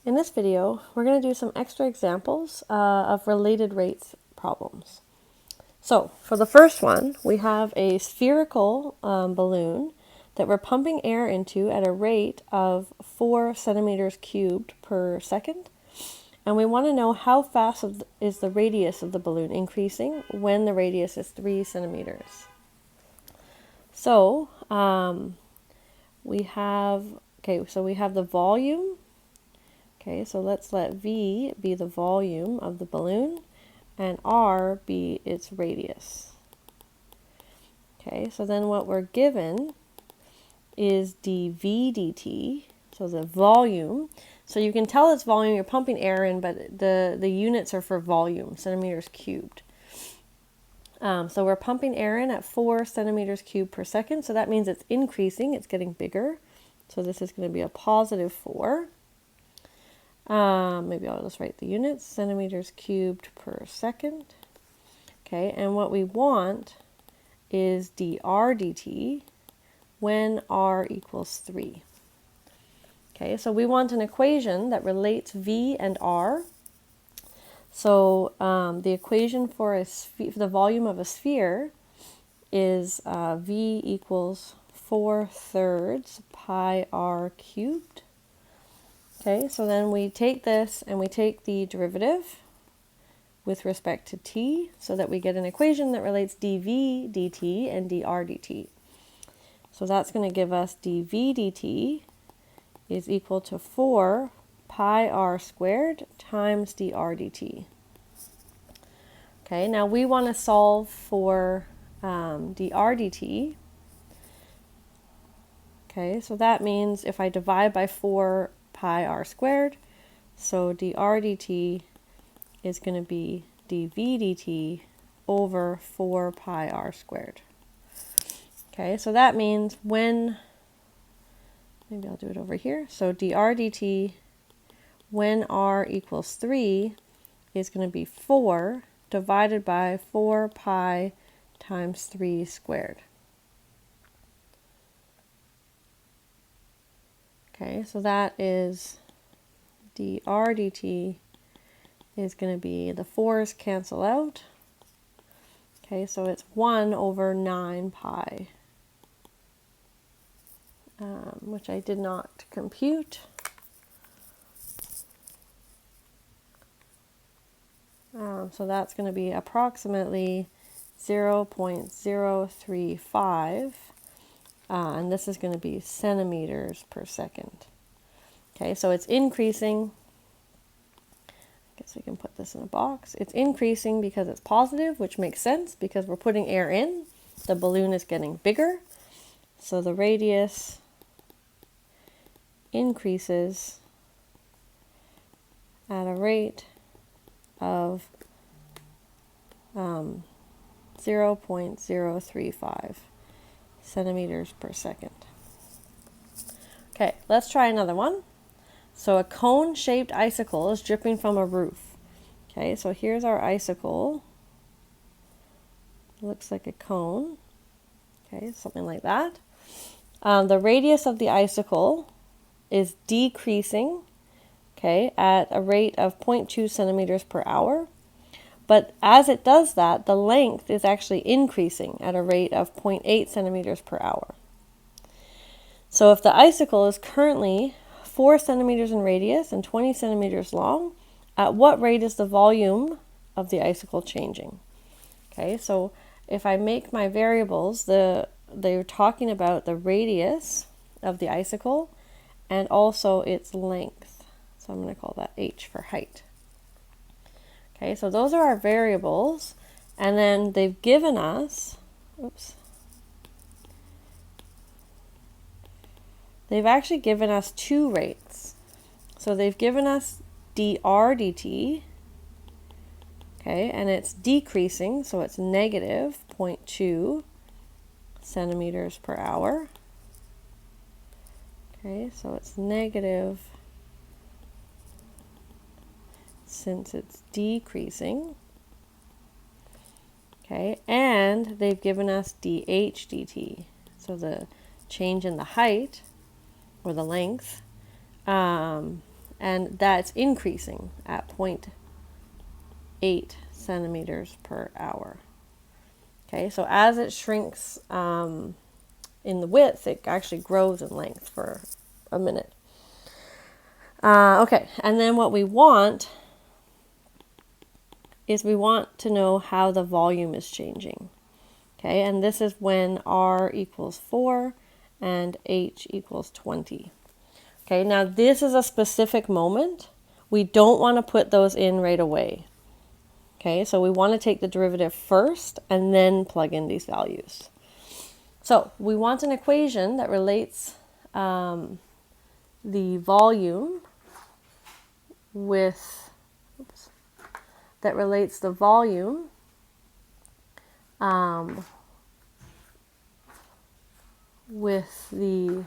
In this video, we're going to do some extra examples of related rates problems. So for the first one, we have a spherical balloon that we're pumping air into at a rate of 4 centimeters cubed per second. And we want to know how fast is the radius of the balloon increasing when the radius is 3 centimeters. So we have the volume. Okay, so let's let V be the volume of the balloon and R be its radius. Okay, so then what we're given is dV dt, so the volume. So you can tell it's volume, you're pumping air in, but the units are for volume, centimeters cubed. So we're pumping air in at 4 centimeters cubed per second, so that means it's increasing, it's getting bigger. So this is going to be a positive 4. Maybe I'll just write the units, centimeters cubed per second. Okay, and what we want is dr dt when r equals 3. Okay, so we want an equation that relates V and R. So the equation for the volume of a sphere is V equals 4/3 pi r cubed. Okay, so then we take this and we take the derivative with respect to t so that we get an equation that relates dv dt and dr dt. So that's going to give us dv dt is equal to 4 pi r squared times dr dt. Okay, now we want to solve for dr dt. Okay, so that means if I divide by 4 pi r squared, so dr dt is going to be dv dt over 4 pi r squared. Okay, so that means maybe I'll do it over here. So dr dt when r equals 3 is going to be 4 divided by 4 pi times 3 squared. Okay, so that is dr dt is going to be, the 4's cancel out. Okay, so it's 1 over 9 pi, which I did not compute. So that's going to be approximately 0.035, and this is going to be centimeters per second. Okay, so it's increasing. I guess we can put this in a box. It's increasing because it's positive, which makes sense because we're putting air in. The balloon is getting bigger, so the radius increases at a rate of 0.035 centimeters per second. Okay, let's try another one. So a cone-shaped icicle is dripping from a roof. Okay, so here's our icicle. Looks like a cone. Okay, something like that. The radius of the icicle is decreasing, okay, at a rate of 0.2 centimeters per hour. But as it does that, the length is actually increasing at a rate of 0.8 centimeters per hour. So if the icicle is currently 4 centimeters in radius and 20 centimeters long, at what rate is the volume of the icicle changing? Okay, so if I make my variables, they're talking about the radius of the icicle and also its length. So I'm going to call that h for height. Okay, so those are our variables, and then they've given us, they've actually given us two rates. So they've given us dr dt, okay, and it's decreasing, so it's negative 0.2 centimeters per hour. Okay, so it's negative since it's decreasing. Okay, and they've given us dh dt, so the change in the height or the length, and and that's increasing at 0.8 centimeters per hour. Okay, so as it shrinks in the width, it actually grows in length for a minute. Okay, and then what we want is we want to know how the volume is changing. Okay, and this is when R equals 4 and H equals 20. Okay, now this is a specific moment. We don't want to put those in right away. Okay, so we want to take the derivative first and then plug in these values. So we want an equation that relates the volume with, that relates the volume with the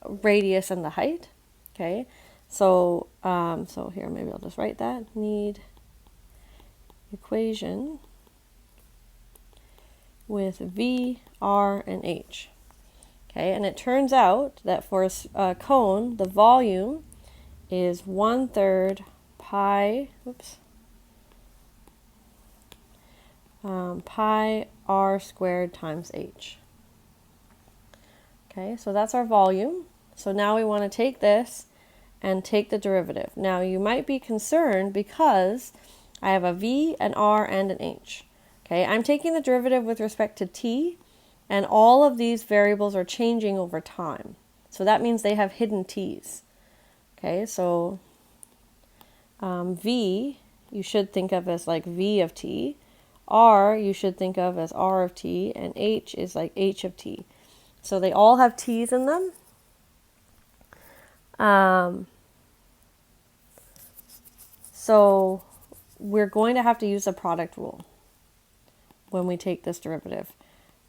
radius and the height. Okay, so so here maybe I'll just write that. Need equation with V, R, and H. Okay, and it turns out that for a cone, the volume is 1/3 pi, pi R squared times H. Okay, so that's our volume. So now we want to take this and take the derivative. Now you might be concerned because I have a V, an R, and an H. Okay, I'm taking the derivative with respect to t, and all of these variables are changing over time. So that means they have hidden t's. Okay, so V you should think of as like V of t, R you should think of as R of t, and H is like H of t. So they all have t's in them. So we're going to have to use the product rule when we take this derivative,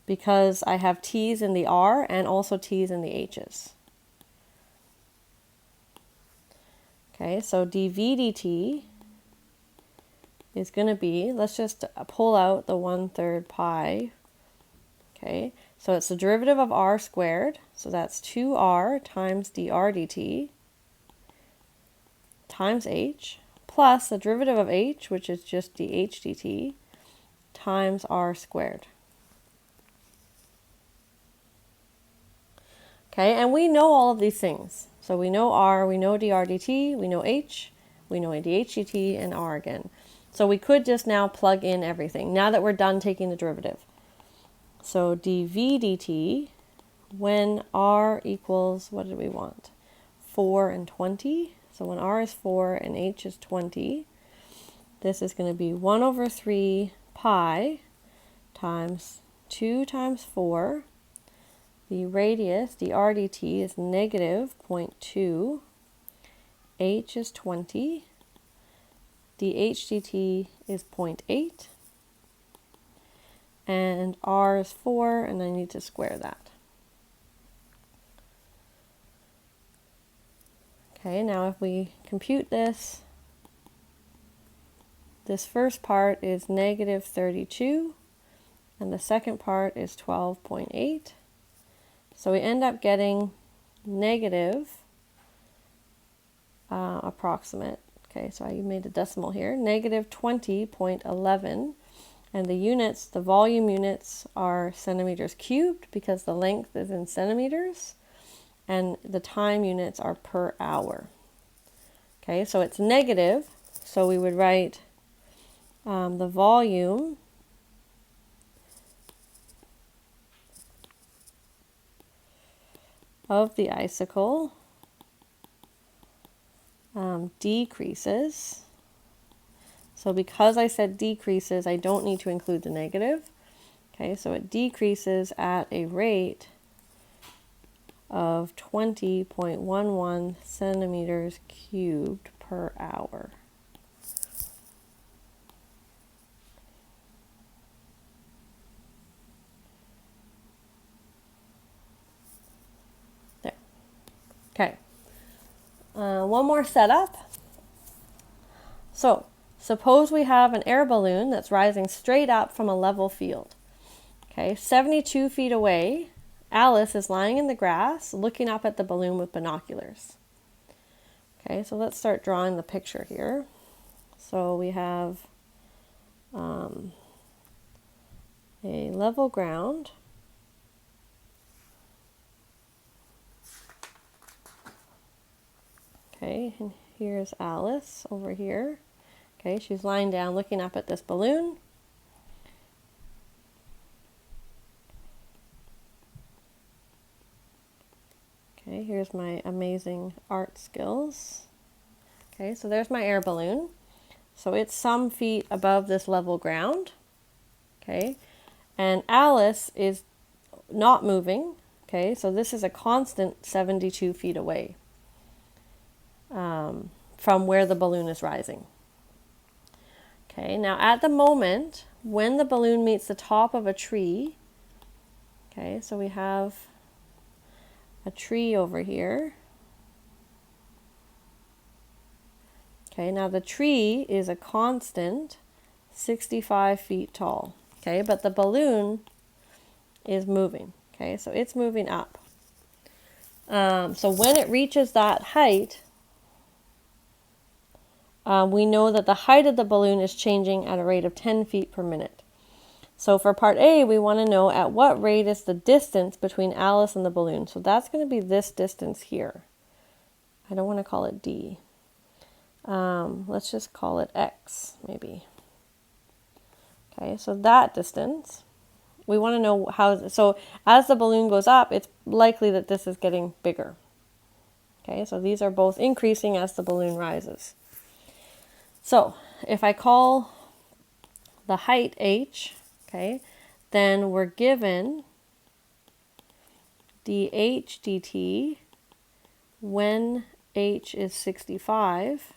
because I have t's in the R and also t's in the H's. Okay, so dv dt is going to be, let's just pull out the 1/3 pi. Okay, so it's the derivative of R squared, so that's 2R times dr dt times H, plus the derivative of H, which is just dh dt, times R squared. Okay, and we know all of these things. So we know R, we know dr dt, we know H, we know dh dt, and R again. So we could just now plug in everything, now that we're done taking the derivative. So dv dt, when R equals, what did we want? 4 and 20. So when R is 4 and H is 20, this is going to be 1/3 pi times 2 times 4. The radius, dr dt, is negative 0.2. H is 20. dh dt is 0.8. And R is 4, and I need to square that. Okay, now if we compute this, this first part is negative 32, and the second part is 12.8. So we end up getting negative approximate. Okay, so I made a decimal here, negative 20.11. And the units, the volume units, are centimeters cubed because the length is in centimeters, and the time units are per hour. Okay, so it's negative, so we would write the volume of the icicle decreases. So because I said decreases, I don't need to include the negative. Okay, so it decreases at a rate of 20.11 centimeters cubed per hour. There. Okay. One more setup. So suppose we have an air balloon that's rising straight up from a level field. Okay, 72 feet away, Alice is lying in the grass looking up at the balloon with binoculars. Okay, so let's start drawing the picture here. So we have a level ground. Okay, and here's Alice over here. Okay, she's lying down looking up at this balloon. Okay, here's my amazing art skills. Okay, so there's my air balloon. So it's some feet above this level ground. Okay, and Alice is not moving. Okay, so this is a constant 72 feet away from where the balloon is rising. Okay, now at the moment, when the balloon meets the top of a tree, okay, so we have a tree over here. Okay, now the tree is a constant 65 feet tall. Okay, but the balloon is moving. Okay, so it's moving up. So when it reaches that height, we know that the height of the balloon is changing at a rate of 10 feet per minute. So for part A, we want to know at what rate is the distance between Alice and the balloon. So that's going to be this distance here. I don't want to call it D. Let's just call it X, maybe. Okay, so that distance, we want to know how, so as the balloon goes up, it's likely that this is getting bigger. Okay, so these are both increasing as the balloon rises. So if I call the height h, okay, then we're given dh dt when h is 65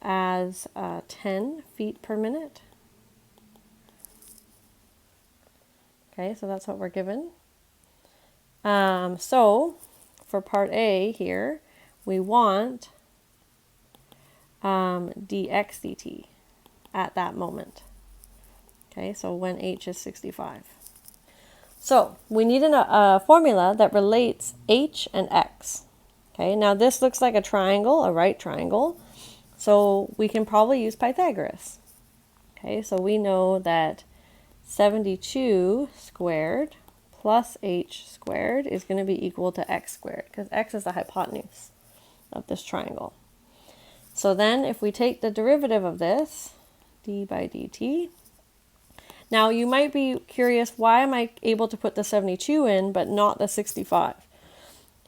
as 10 feet per minute. Okay, so that's what we're given. So for part A here, we want dx dt at that moment. Okay, so when h is 65. So we need a formula that relates h and x. Okay, now this looks like a triangle, a right triangle. So we can probably use Pythagoras. Okay, so we know that 72 squared plus h squared is going to be equal to x squared, because x is the hypotenuse of this triangle. So then if we take the derivative of this, d by dt, now you might be curious, why am I able to put the 72 in but not the 65?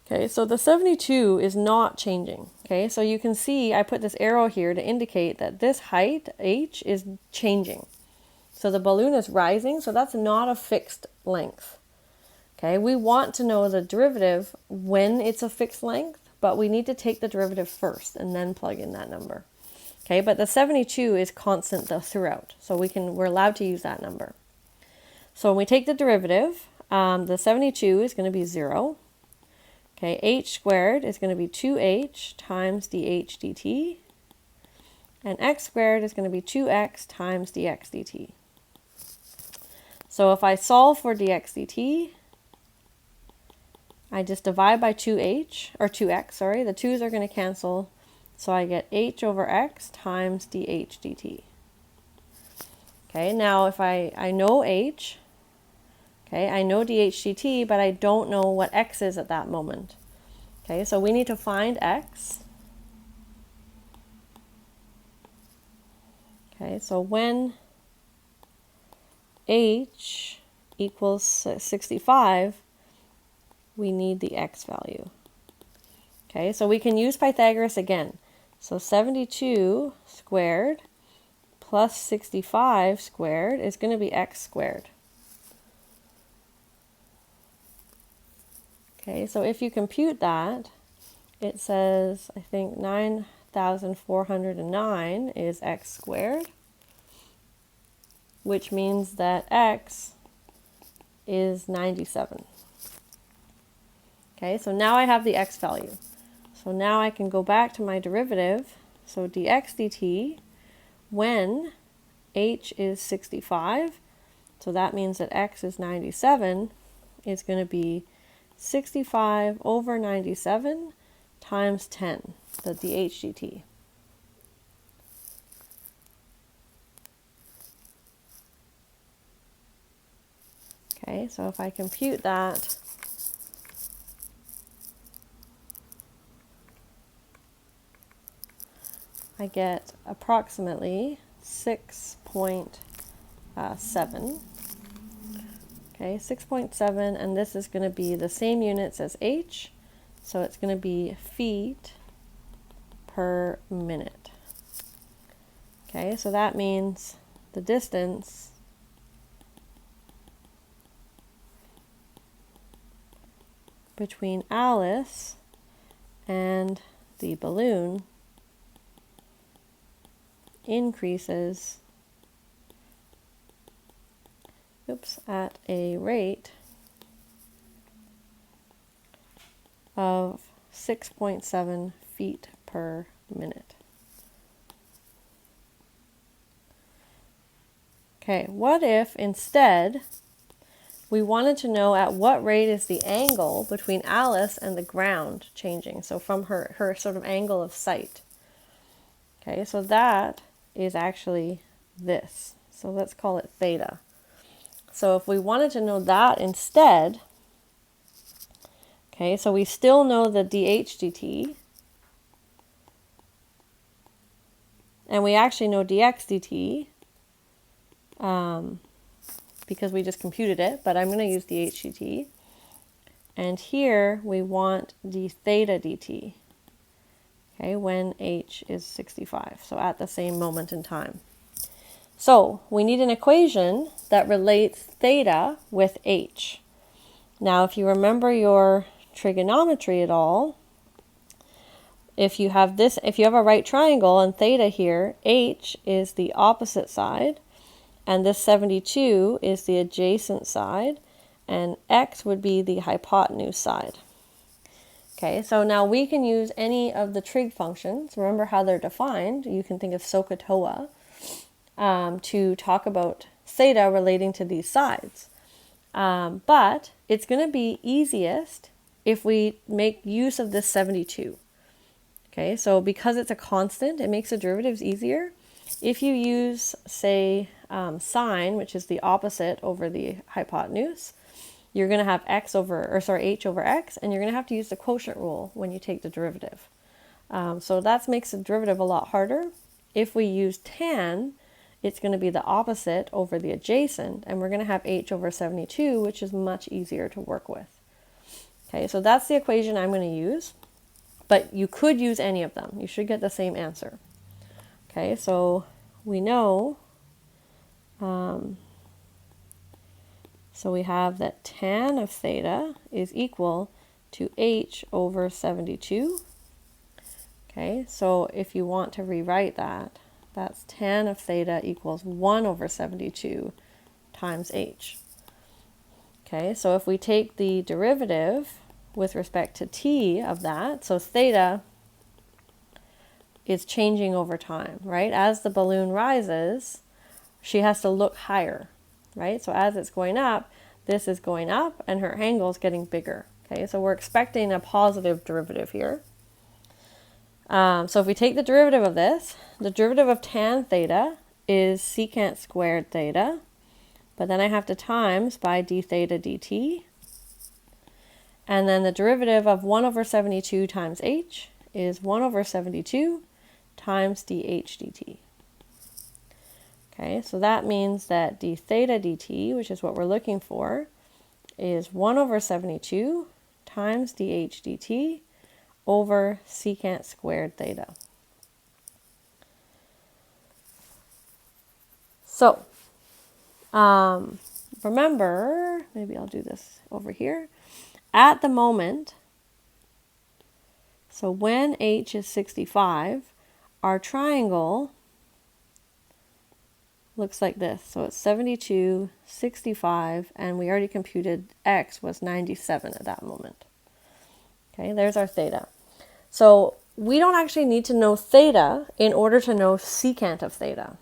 Okay, so the 72 is not changing. Okay, so you can see I put this arrow here to indicate that this height, h, is changing. So the balloon is rising, so that's not a fixed length. Okay, we want to know the derivative when it's a fixed length, but we need to take the derivative first and then plug in that number. Okay, but the 72 is constant throughout, so we're allowed to use that number. So when we take the derivative, the 72 is going to be 0. Okay, h squared is going to be 2h times dh dt, and x squared is going to be 2x times dx dt. So if I solve for dx dt, I just divide by 2h, or 2x, sorry, the 2's are going to cancel, so I get h over x times dh dt. Okay, now if I know h, okay, I know dh dt, but I don't know what x is at that moment. Okay, so we need to find x. Okay, so when h equals 65, we need the x value. Okay, so we can use Pythagoras again. So 72 squared plus 65 squared is going to be x squared. Okay, so if you compute that, it says, I think 9,409 is x squared, which means that x is 97. Okay, so now I have the x value. So now I can go back to my derivative. So dx dt when h is 65, so that means that x is 97, is going to be 65 over 97 times 10, the dH dt. Okay, so if I compute that, I get approximately 6.7. Okay, 6.7, and this is going to be the same units as H, so it's going to be feet per minute. Okay, so that means the distance between Alice and the balloon increases at a rate of 6.7 feet per minute. Okay, what if instead we wanted to know at what rate is the angle between Alice and the ground changing? So from her sort of angle of sight. Okay, so that is actually this. So let's call it theta. So if we wanted to know that instead, okay, so we still know the dH dt, and we actually know dx dt, because we just computed it, but I'm going to use dH dt. And here we want d theta dt, okay, when h is 65, so at the same moment in time. So we need an equation that relates theta with h. Now, if you remember your trigonometry at all, if you have a right triangle and theta here, h is the opposite side, and this 72 is the adjacent side, and x would be the hypotenuse side. Okay, so now we can use any of the trig functions. Remember how they're defined. You can think of SOHCAHTOA to talk about theta relating to these sides. But it's going to be easiest if we make use of this 72. Okay, so because it's a constant, it makes the derivatives easier. If you use, say, sine, which is the opposite over the hypotenuse, you're going to have h over x, and you're going to have to use the quotient rule when you take the derivative. So that makes the derivative a lot harder. If we use tan, it's going to be the opposite over the adjacent, and we're going to have h over 72, which is much easier to work with. Okay, so that's the equation I'm going to use, but you could use any of them. You should get the same answer. Okay, so we know, so we have that tan of theta is equal to h over 72. Okay, so if you want to rewrite that, that's tan of theta equals 1 over 72 times h. Okay, so if we take the derivative with respect to t of that, so theta is changing over time, right? As the balloon rises, she has to look higher, right? So as it's going up, this is going up and her angle is getting bigger. Okay, so we're expecting a positive derivative here. So if we take the derivative of this, the derivative of tan theta is secant squared theta, but then I have to times by d theta dt. And then the derivative of 1 over 72 times h is 1 over 72 times dh dt. Okay, so that means that d theta dt, which is what we're looking for, is 1 over 72 times dh dt over secant squared theta. So, remember, maybe I'll do this over here. At the moment, so when h is 65, our triangle looks like this. So it's 72, 65, and we already computed x was 97 at that moment. Okay, there's our theta. So we don't actually need to know theta in order to know secant of theta.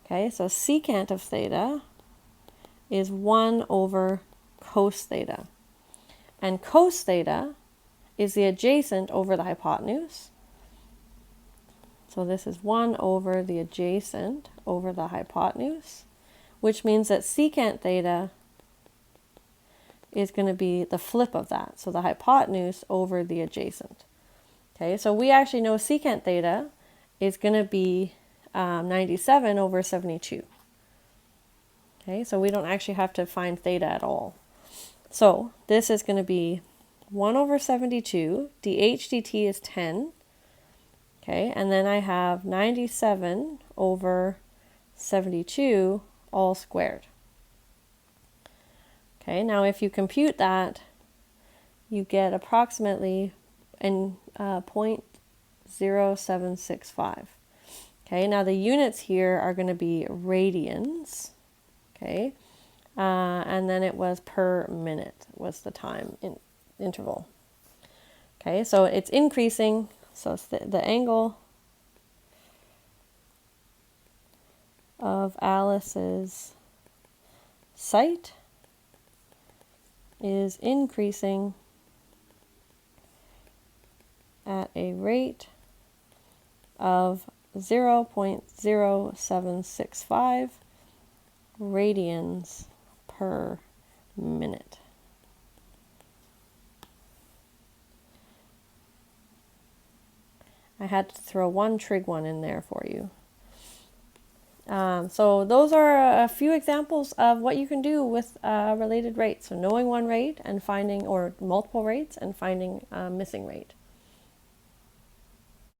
Okay, so secant of theta is 1 over cos theta. And cos theta is the adjacent over the hypotenuse. So this is 1 over the adjacent over the hypotenuse, which means that secant theta is going to be the flip of that. So the hypotenuse over the adjacent. Okay, so we actually know secant theta is going to be 97 over 72. Okay, so we don't actually have to find theta at all. So this is going to be 1 over 72, dh dt is 10. Okay, and then I have 97 over 72 all squared. Okay, now if you compute that, you get approximately 0.0765. Okay, now the units here are going to be radians. Okay, and then it was per minute was the time interval. Okay, so it's increasing. So it's the angle of Alice's sight is increasing at a rate of 0.0765 radians per minute. I had to throw one trig one in there for you. So those are a few examples of what you can do with related rates. So knowing one rate and finding, or multiple rates and finding a missing rate.